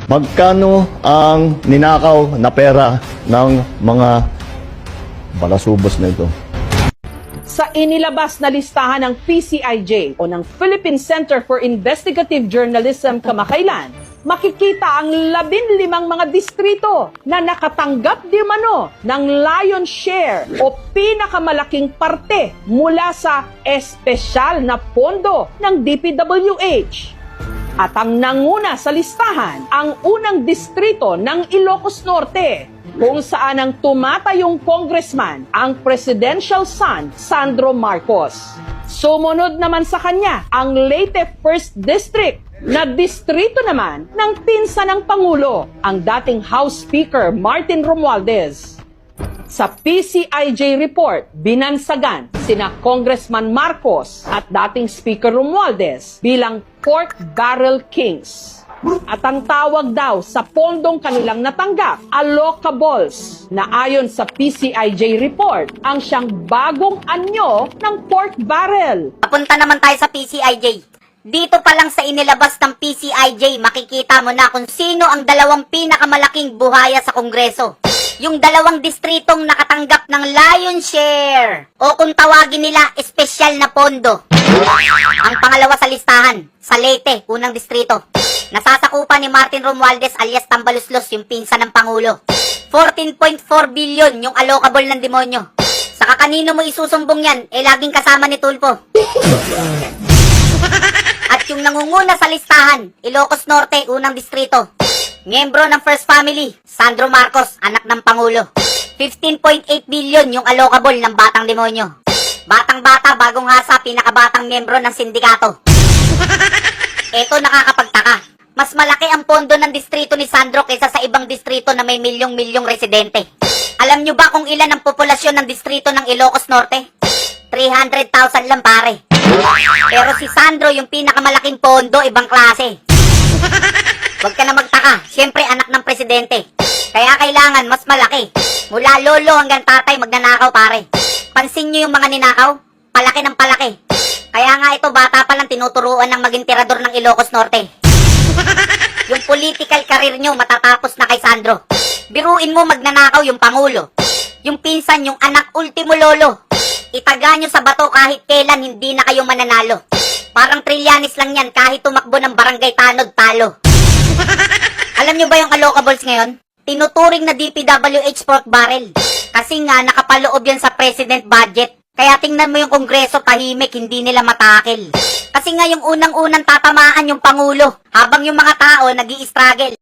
Magkano ang ninakaw na pera ng mga balasubos na ito? Sa inilabas na listahan ng PCIJ o ng Philippine Center for Investigative Journalism kamakailan, makikita ang 15 mga distrito na nakatanggap di mano ng lion's share o pinakamalaking parte mula sa espesyal na pondo ng DPWH. At ang nanguna sa listahan, ang unang distrito ng Ilocos Norte, kung saan ang tumatayong congressman, ang presidential son, Sandro Marcos. Sumunod naman sa kanya, ang Leyte 1st District, na distrito naman ng pinsan ng Pangulo, ang dating House Speaker Martin Romualdez. Sa PCIJ report, binansagan sina Congressman Marcos at dating Speaker Romualdez bilang pork barrel kings. At ang tawag daw sa pondong kanilang natanggap, allocables, na ayon sa PCIJ report, ang siyang bagong anyo ng pork barrel. Papunta naman tayo sa PCIJ. Dito pa lang sa inilabas ng PCIJ, makikita mo na kung sino ang dalawang pinakamalaking buhaya sa Kongreso. Yung dalawang distritong nakatanggap ng lion's share o kung tawagin nila, espesyal na pondo. Ang pangalawa sa listahan, sa Leyte, unang distrito. Nasasakupan ni Martin Romualdez alias Tambaluslos, yung pinsan ng Pangulo. 14.4 billion yung allocable ng demonyo. Saka kanino mo isusumbong yan, laging kasama ni Tulfo. At yung nangunguna sa listahan, Ilocos Norte, unang distrito. Miyembro ng First Family, Sandro Marcos, anak ng Pangulo. 15.8 billion yung allocable ng Batang Demonyo. Batang-bata, bagong hasa, pinakabatang miyembro ng sindikato. Eto nakakapagtaka. Mas malaki ang pondo ng distrito ni Sandro kaysa sa ibang distrito na may milyong-milyong residente. Alam nyo ba kung ilan ang populasyon ng distrito ng Ilocos Norte? 300,000 lang pare. Pero si Sandro, yung pinakamalaking pondo, ibang klase. Huwag ka na magtaka, siyempre anak ng presidente. Kaya kailangan mas malaki. Mula lolo hanggang tatay magnanakaw pare. Pansin nyo yung mga ninakaw? Palaki ng palaki. Kaya nga ito bata pa lang tinuturuan ng maging tirador ng Ilocos Norte. Yung political career nyo matatapos na kay Sandro. Biruin mo magnanakaw yung Pangulo. Yung pinsan yung anak ultimo lolo. Itaga nyo sa bato kahit kailan hindi na kayo mananalo. Parang Trillanes lang yan kahit tumakbo ng barangay tanod talo. Alam nyo ba yung allocables ngayon? Tinuturing na DPWH pork barrel. Kasi nga nakapaloob yan sa president budget. Kaya tingnan mo yung Kongreso tahimik, hindi nila matakil. Kasi nga yung unang-unang tatamaan yung Pangulo habang yung mga tao nag-i-struggle.